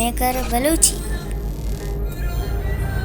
नेकर बलूची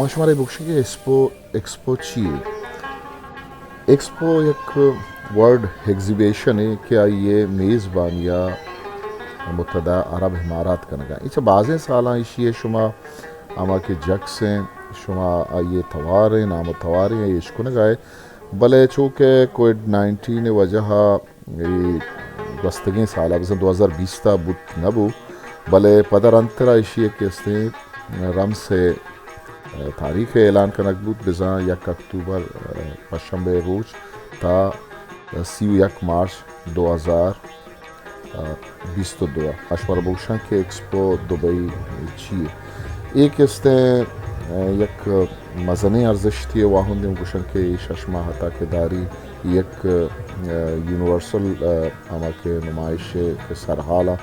मशमारे बुक्शी के expo चीए expo एक world exhibition है क्या ये मेज़बानिया मुत्तहदा अरब इमारात का नगा इस बाज़े साला इशी शुमा आमा के जग से शुमा ये तवार नाम तवार ये इश्को नगाए भले चूँकि कोविड-19 वजह गस्तगी साला बस 2020 ता बुत नबू भले पदर अंतरा इशी के रम से तारीख ऐलान का नकबूत बिजा 1 अक्टूबर पशंबे रोज था 31 मार्च 2022 अशवर बुशा के एक्सपो दुबई चीए एक एक मज़नी अर्जशती वाहन गुशन के शशमा हता के दारी एक यूनिवर्सल हमा के नुमाइश के सरहाला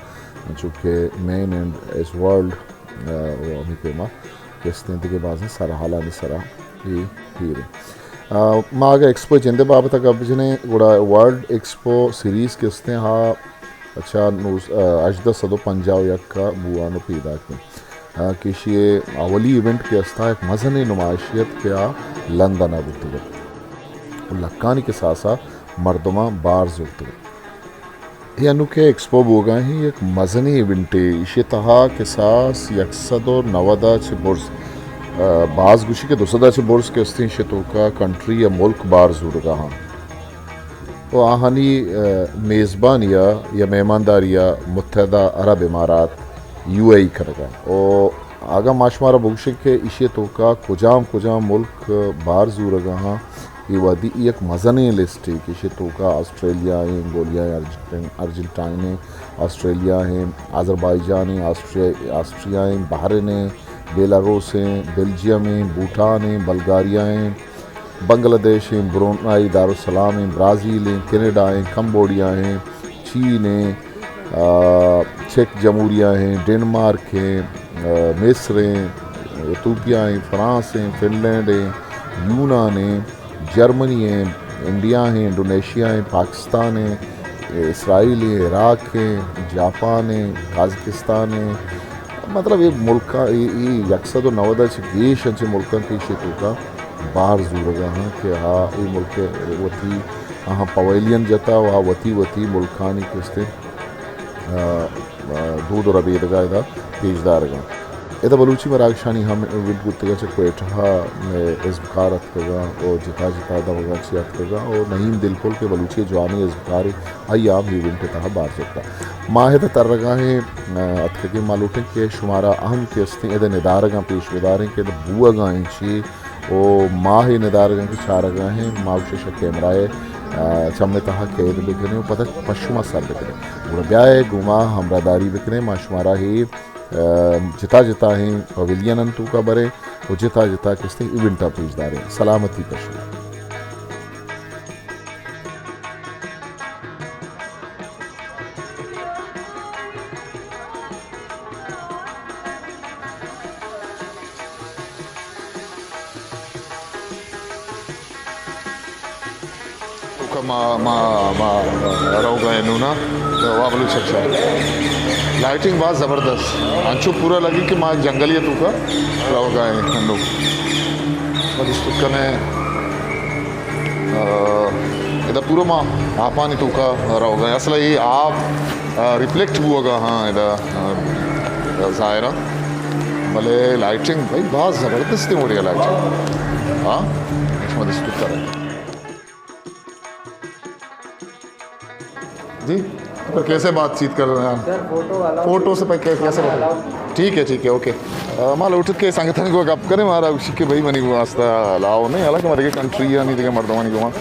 चूँकि मेन एंड एज वर्ल्ड हमी के माँ किस्तें दिखे बाज़ सरहाला नि सरा ये हीरे मागा एक्सपो जिंदे बाबत अब जिने गुड़ा वर्ल्ड एक्सपो सीरीज़ किस्तें हाँ अच्छा अजदा सदो पंजाब यक का बुआनो पैदा की किसी अवली इवेंट के अस्ता एक मज़नी नुमाइशियत क्या लंदन आबुते लक्कानी के साथ साथ मर्दमा बार जुड़ते यानु के एक्सपो बोगा ही एक मज़नी इवेंट है इसे तहा के साथ 190 चे बोर्स बाज गुशी के 200 चे बोर्स के अस्ती शतो का कंट्री या मुल्क बार जुड़गा हाँ तो आहानी मेज़बानिया या मेहमानदारिया मुत्तहदा अरब इमारात UAE करेगा और आगा माशमारा बुगशे के इशे तो का कुजाम मुल्क बार जुड़गा हाँ ये वादी एक मज़नी लिस्ट है कि तो का ऑस्ट्रेलिया है गोलिया है अर्जेंटीना है ऑस्ट्रेलिया है अज़रबैजान है ऑस्ट्रिया है बहरीन है बेलारूस है बेल्जियम है भूटान है बल्गारिया है बांग्लादेश है ब्रुनई दारुसलाम है ब्राज़ील है कनाडा है कंबोडिया है चीन है चेक जमहूरिया है डेनमार्क है मिस्र है इथियोपिया है फ्रांस है फिनलैंड है यूनान है जर्मनी है इंडिया है इंडोनेशिया है पाकिस्तान है इसराइल है इराक है जापान है काज़किस्तान है मतलब ये मुल्क ये 190 देश अच्छे मुल्क के क्षेत्रों का बाहर जुड़ेगा हाँ कि हाँ ये मुल्क वती हाँ पवेलियन जता वहाँ वती मुल्कानी किस्ते दूध और अबीदगा इधर पेशदारगा इधर बलूची मरागशानी हम विद्युत से कोयटा में इज़्बारत कगा और जिता दवगा चियात कगा और नहीम दिलकुल के बलूची जवानी इज़्बार अयाम ही विंट तहा बार सकता माहिद तरगा है अतके मालूटे के शुमारा अहम के अस्ती इधर निदारगा पेशवेदारें के बुआगा इंची ओ माह निदारगा के चारगा हैं मावशेष कैमराए चमने तहा कैद बिकने पता पश्चिमा सर बिकने और ब्याह गुमा हमरादारी बिकने माशुमारा ही जिता हैं पवेलियन अंतु का बरे और जिता किस्ते इवेंटा पेशदार हैं सलामती पशु मा रहोगा नूना तो वाबलू अच्छा लाइटिंग बहुत ज़बरदस्त अंचू पूरा लगी कि माँ जंगली तू का रहोगा हन्नू कने इधर पूरा माँ आपानी तू का रहोगा असल ये आप रिफ्लेक्ट हुआ हाँ इधर ज़ायरा भले लाइटिंग भाई बहुत ज़बरदस्त हो रही है लाइटिंग हाँ मदद कर जी पर कैसे बातचीत कर रहे हैं आप फोटो से कैसे ठीक है ओके माल उठ के संगठन को गप करें मारा उसी के भाई मनी वास्ता लाओ नहीं हालांकि हमारे कंट्री या नहीं देखे मर्दवानी को वहाँ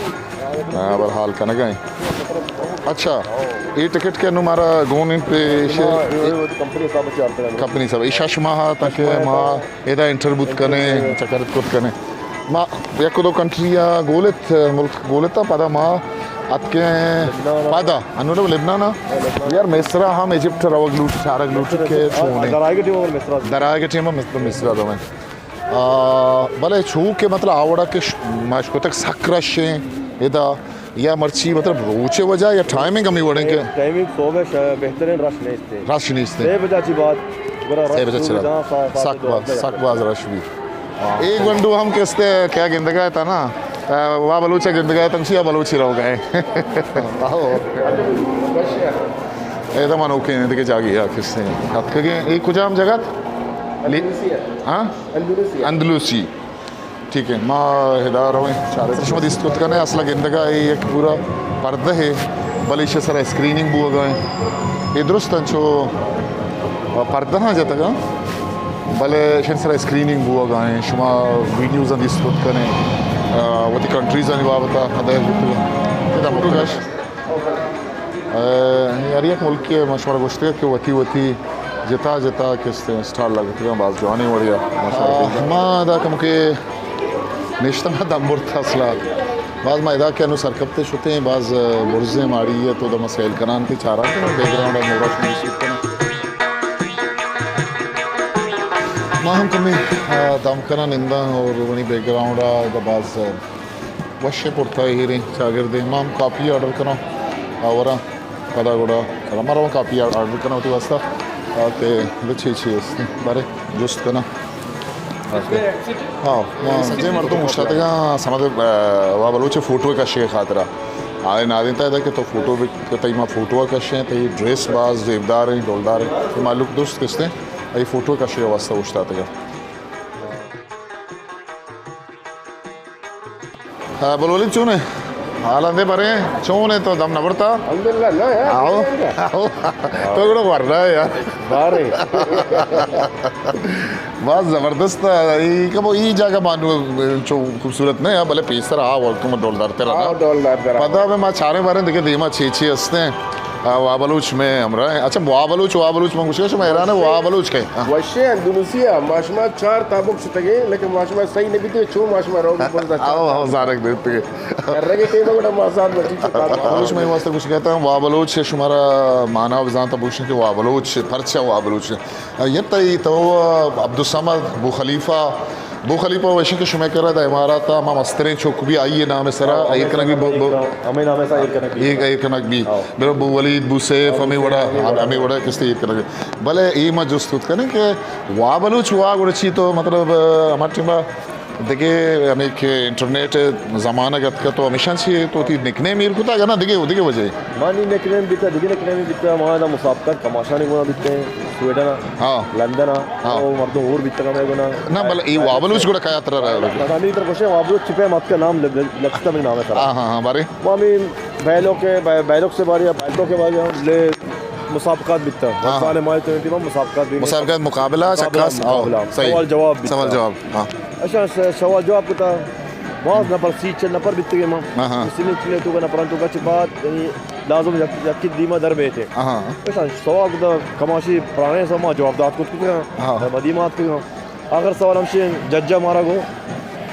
हाल का गए अच्छा ये टिकट के अनु मारा गोन इन पे कंपनी सब ईशा शुमा ताकि माँ एदा इंटरबूत करें चकर कुछ करें माँ एक दो कंट्री या गोलित मुल्क गोलिता पदा माँ atke pada anura lebnana yar misra ham egypt rawaglut charaglut ke chune darage tema misra do mein bale chu ke matlab awada ke mashkotak sakrashe eda या मर्ची मतलब ऊंचे वजह या टाइमिंग कमी बढ़े के टाइमिंग सो में बेहतरीन रश नहीं थे 6 बजे की बात 6 बजे चला सकबाज रश भी एक बंडू हम किसते क्या गिंदगा था ना वहाँ बलूचे गिंदगा तंशिया बलूची रह गए ऐसा मानो के नहीं दिखे जागी या किससे हाथ के एक कुछ हम जगह हाँ अंदलूसी ठीक है माँ हिदार में चार चश्मा दिस्त करने असला गिंदगा एक पूरा पर्दा है बलिशे सर स्क्रीनिंग बुआ गए ये दुरुस्त अंचो पर्दा ना जाता का भले शेन सर स्क्रीनिंग बुआ गए शुमा वीडियोज़ दिस्त करने वो ती कंट्रीज़ अनी बाबता अदय बुट्टू कितना मुट्टू गाश यार ये मुल्क के मशवरा गोश्ते के वती जिता किसते स्टार लगते हैं बाज़ जवानी बढ़िया माँ दा कम के नेश्ता में दम्बुर था असला बाज़ मायदा के अनुसार कब्ते शुते हैं बाज़ बुर्ज़े मारी है तो दम सेल करान के चारा के ना बैकग्राउंड और मोरा शुरू सीखते हैं माँ हम कमी दम करना निंदा और वनी बैकग्राउंड आ द बाज़ वश्य पुरता ही रे चागर दे माँ हम काफ़ी ऑर्डर करना आवरा कदा गुड़ा हमारा वो काफ़ी ऑर्डर करना होती वास्ता के लच्छी बारे जुस्त करना हाँ संजय मर्दों मुश्किल का समझ वह बलूचे फोटो का शेख खातरा आए नादिनता है कि तो फोटो भी कतई माँ फोटो का शेख तो ये ड्रेस बाज जेबदार हैं डोलदार हैं तो मालूम दोस्त किसने ये फोटो का शेख वास्ता उछता था हाँ बोलोली चुने हाल अंधे परे चोने तो दम न पड़ता आओ तो गुड़ा कर रहा है यार बारे बस ज़बरदस्त ये कब ये जगह मानो जो खूबसूरत नहीं है भले पीसर आ और तुम डोलदार तेरा पता है मैं चारे बारे देखे देमा छे हंसते हैं वाबलूच में हमरा अच्छा वाबलूच में कुछ कैसे मैं ना वाबलूच के वैसे अंदलूसिया माशमा 4 ताबुक छुटेगे लेकिन माशमा सही नहीं भी तो छो माशमा रहो बोलता आओ ज़ारक देते हैं कर रहे के बड़ा मसाद बची वाबलूच में वास्ते कुछ कहता हूँ वाबलूच से शुमारा मानव जानता पूछने के वाबलूच परचा वाबलूच ये तो अब्दुल बु खलीफा वैसे के शुमे कर रहा था इमारत माँ मस्तरे चौक भी आई है नाम है सरा एक कनक भी हमें नाम ऐसा एक कनक भी मेरा बु वलीद बु सैफ हमें वड़ा किसते एक कनक भले ये मत जो स्तुत करें कि वाह बलूच वाह गुड़ची तो मतलब हमारे टीम देखिए हमें के इंटरनेट ज़माना का तो हमेशा से तो ती निकने मेरे को था ना देखिए वजह मानी निकने बिता देखिए निकने में बिता हमारा मुसाफिर तमाशा नहीं होना बिते स्वीडन हाँ लंदन हाँ और मर्दों और बिता का मैं गुना ना भले ये वाबलूच गुड़ा क्या तरह रहा है पता नहीं तरह कुछ वाबलूच छिपे मत का नाम लगता में नाम है सर हाँ बारे मामी बैलों से बारी या बैलों के बारे ले मुसाफिकात बिता साले माय तो इंतमा मुसाफिकात मुकाबला चक्कास सवाल जवाब हाँ अच्छा सवाल जवाब kita बहुत नंबर सीट नंबर बित्ते मां इसलिए चले तो नंबर तो का बात लाजम यकीन दीमा दर में थे अच्छा सवाल का कमाशी पुराने समा जवाब दात कुछ मदीमात के अगर सवाल हमसे जज्जा मारा गो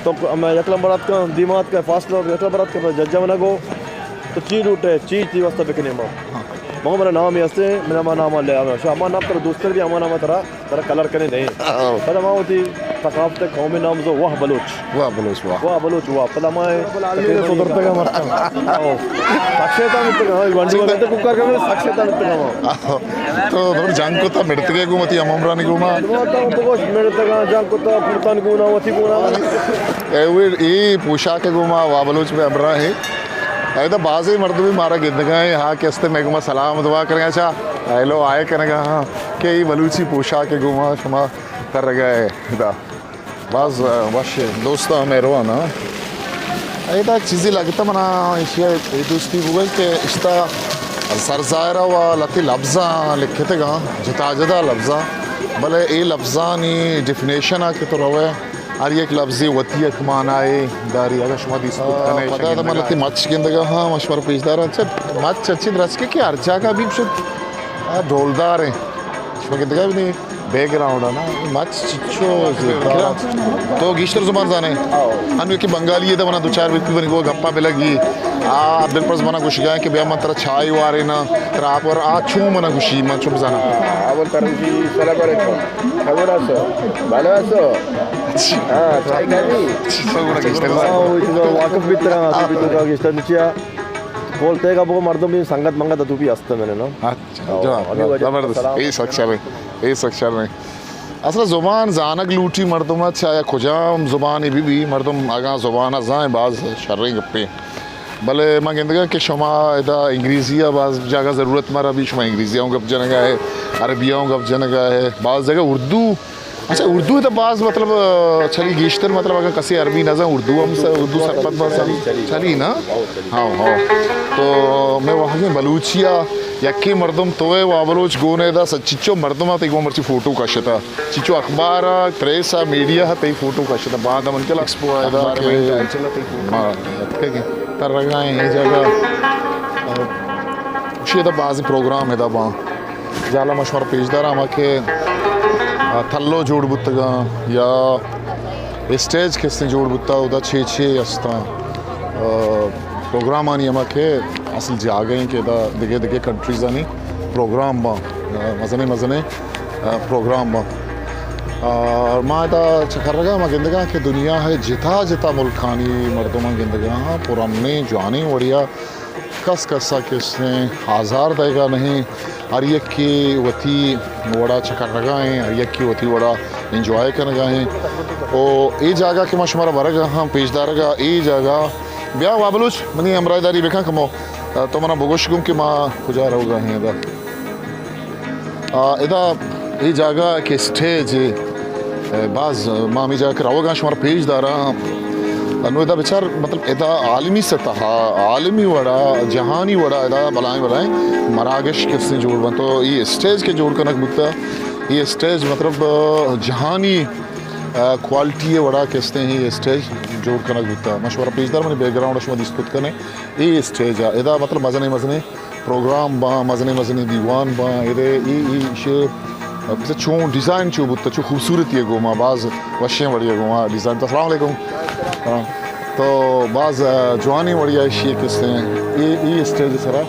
तो मैं यकलम बरात का दीमात का फासला यकलम बरात का जज्जा मना गो तो चीज उठे चीज थी वास्ता बिकने मां मेरा नाम है मेरा नाम ले हमारा नाम तेरा दोस्त भी हमारा नाम तेरा कलर करने नहीं पता माँ होती थकावत कौमी नाम जो वाह बलोच पता माँ सुधरते का मरता साक्षरता मिलते का वंडी वाले कुकर का साक्षरता मिलते का तो थोड़ी जान को तो मिलते के घूमती अमरानी घूमा तो कुछ मिलते का जान को तो फुर्तान घूमना वती घूमना ये पोशाक के घूमा वाह बलोच में अमरा है तो बाज़ ही मर्द भी मारा गिद गए हाँ कैसे मैं गुमा सलाम दुआ करें अच्छा हेलो आए करेंगे हाँ कि बलूची पोशाक के गुमा शुमा कर गए बाज़ वश दोस्तों मैं रो ना ऐसा चीज़ें लगता मना इशिया दोस्ती गूगल के इश्ता सरजायरा व लती लफ्ज़ा लिखे थे गा जिता जदा लफ्ज़ा भले ये लफ्ज़ा नी डिफिनेशन आ के तो रवे और एक लफ्ज़ी वतिया मानाए दारी अगर शुमा दिस पता था मतलब मच गिंदगा हाँ मशवर पेशदार अच्छा मच अच्छी रच के अर्जा का भी शुद्ध ढोलदार है शुमा गिंदगा भी नहीं बैकग्राउंड है ना मच चिच्चो ज़िक्रा तो गिश्तर ज़ुबान जाने अनु की बंगाली है तो मना दो चार व्यक्ति बनी को गप्पा पे लगी बिल पर मना कुछ गया कि बेम मंत्र छाई वारे ना रात और छू मना खुशी मन चुप जाना अवल तरंजी सलाम अलैकुम खबर आसो बालो आसो छाई गाड़ी वाकफ बितरा बितरा गिश्तर निचिया बोलते का वो मर्दों में संगत मंगत तो भी असते मैंने ना ज़बरदस्त ये सक्षर में असल ज़ुबान जानक लूटी मर्दों में चाहे खुजाम ज़ुबान भी मर्दों आगा ज़ुबान जाए बाज शर्रे गप्पे भले मैं कहता कि शुमा इदा अंग्रेज़िया बाज जगह ज़रूरत मारा भी शुमा अंग्रेज़ियाँ गप जनगा है अरबियाँ गप जनगा है बाज़ जगह उर्दू अच्छा उर्दू तो बाज़ मतलब चली गिश्तर मतलब अगर कसी अरबी ना जाए उर्दू हम से उर्दू सरपत बाज़ चली ना हाँ हाँ तो मैं वहाँ के बलूचिया यक्की मर्दम तोए वाबलोच गोने दा चिच्चो मर्दम आते एक मर्ची फोटो का शता चिच्चो अखबार त्रेसा मीडिया ते फोटो का शता बाद मन के एक्सपो आया दा के तरगा है जगह उसी दा बाज़ प्रोग्राम है दा बा जाला मशवर पेशदार आमाके थल्लो जोड़ बुत्तगा या स्टेज किसने जोड़ बुत्ता उदा छे अस्ता प्रोग्राम आनी आमाके असल जागे के दा दिगे दिगे कंट्रीज आनी प्रोग्राम बा मज़ने प्रोग्राम बा और माँ दा चकरगा माँ गिंदगा के दुनिया है जिता मुल्कानी मर्दों माँ गिंदगा पुराने जाने वड़िया कसा किसने हजार देगा नहीं अरियक की वती वड़ा चकरगा है अरियक की वती वड़ा इंजॉय करगा है ओ ये जगह के माँ शुमारा बरगा हाँ पेशदारगा ये जगह ब्याह वाबलुच मनी अमरादारी बेखा कमो तो मना बोगोश गुम के माँ खुजा रहोगा है इदा ये जगह के स्टेज बाज माँ मी जाकर रहोगा शुमारा पेशदारा अनुदा बेचार मतलब इदा आलमी सतह आलमी वड़ा जहानी वड़ा इदा बलाएं मरागश किसने जोड़ बन तो ये स्टेज के जोड़ कनक बुकता ये स्टेज मतलब जहानी क्वालिटी वड़ा किसने ही स्टेज जोड़ कनक बुकता मशवरा पेशदार मैंने बैकग्राउंड शुमा दिस्तुत कने ये स्टेज इदा मतलब मज़ने प्रोग्राम बा मज़ने दीवान बा इधे ये चूँ डिज़ाइन चू बुत्ता चू खूबसूरती है गोमा बाज़ वशें बढ़िया गोमा डिज़ाइन तो अस्सलाम वालेकुम तो बाज़ जवानी बढ़िया शी किसने ये स्टेज सरा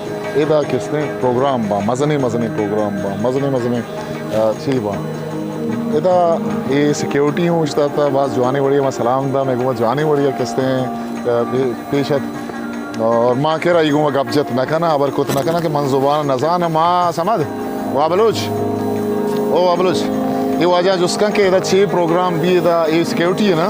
इदा किसने प्रोग्राम बा मज़ने प्रोग्राम बा मज़ने चीज़ बा इदा ये सिक्योरिटी हूँ इश्ता था बाज़ जवानी बढ़िया मैं सलाम दा मैं गोमा जवानी बढ़िया किसने पेशत और माँ कह रहा गोमा गपजत न खाना अबर कुत न खाना कि मन ज़ुबान नज़ान माँ समझ वाबलोच ओ वाबलोच ये वजह जिसका के इधर छः प्रोग्राम भी इधर ये सिक्योरिटी है ना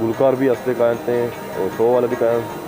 गुलकार भी हंसते कायनते हैं और शो वाला भी कायन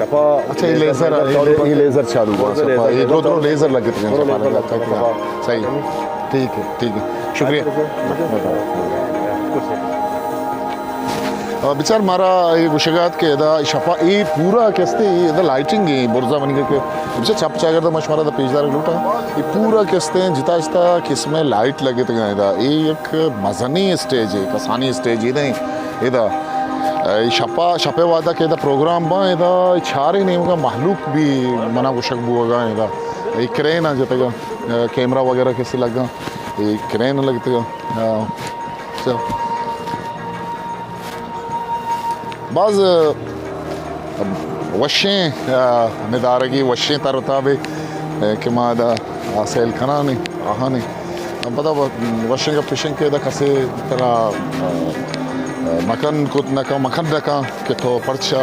शफा अच्छा ये लेज़र चालू हुआ ये दो लेज़र लगे थे सही ठीक है शुक्रिया बेचार मारा ये गुशगात के इदा शफा ये पूरा कैसे इधर लाइटिंग है बुर्जा बन के बेचार छप चागर तो मशवरा था पेशदार लूटा ये पूरा कैसे जिता किसमें लाइट लगे थे इधर ये एक मज़नी स्टेज है कसानी स्टेज ही नहीं इधर शपे वादा के इधर प्रोग्राम बा इधर छारे नहीं होगा महलूक भी मना गुशक बुआ इधर ये क्रेन आ जाता कैमरा वगैरह कैसे लगा ये क्रेन लगते चल बाज़ वशें निदारगी वशें तरता भी कि मादा आसेल खाना नहीं आहा नहीं अब पता वशें का फिशिंग के इधर कसे तरह मकन कुछ नका मखन रखा कि तो पर्चा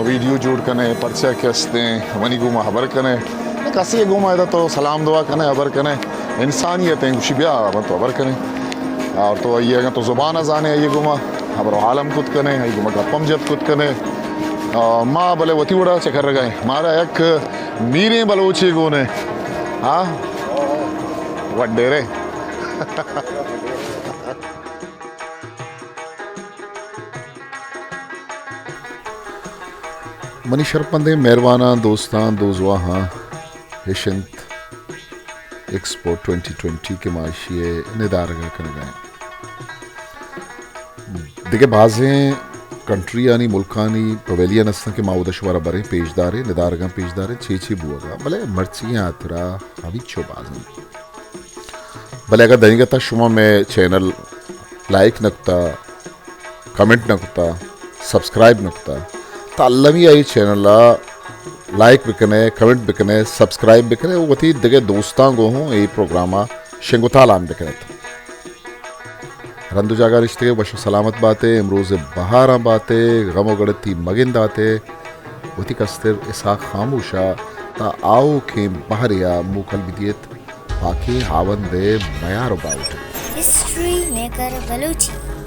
वीडियो जोड़ कने पर्चा कैसे वनी गुमा खबर कने कसे गुमा इधर तो सलाम दुआ कने खबर कने इंसानियत है कुछ भी तो खबर कने और तो ये अगर तो ज़ुबान जाने ये गुमा खबर आलम कुछ कने ये गुमा गप्पम जब कुछ कने माँ भले वती उड़ा चकर गए मारा एक मीरे बलोची गुने हाँ वड्डेरे मनी शरपंदे मेहरबाना दोस्तान दोजवा हाँ हिशंत एक्सपो 2020 के माशिए निदारगा कर गए दिगे बाजें कंट्री यानी मुल्कानी पवेलियन अस्ता के माउदशवारा बरे पेशदारे निदारगा पेशदारे छे बुआगा भले मर्चियाँ आतरा अभी छो बाजन भले अगर दनिगता शुमा में चैनल लाइक नकता कमेंट नकता सब्सक्राइब नकता ताल्लमी आई चैनल लाइक बिकने कमेंट बिकने सब्सक्राइब बिकने वो वती दिगे दोस्तां गो हूँ ये प्रोग्रामा शिंगुतालान बिकने था रंदु जागा रिश्ते बश सलामत बातें इमरोज़ बहारा बातें गमो गड़ती मगिंद आते वती कस्तर इसा खामोशा ता आओ के बहरिया मुकल विदियत बाकी हावन दे मयार बाउट हिस्ट्री मेकर बलूची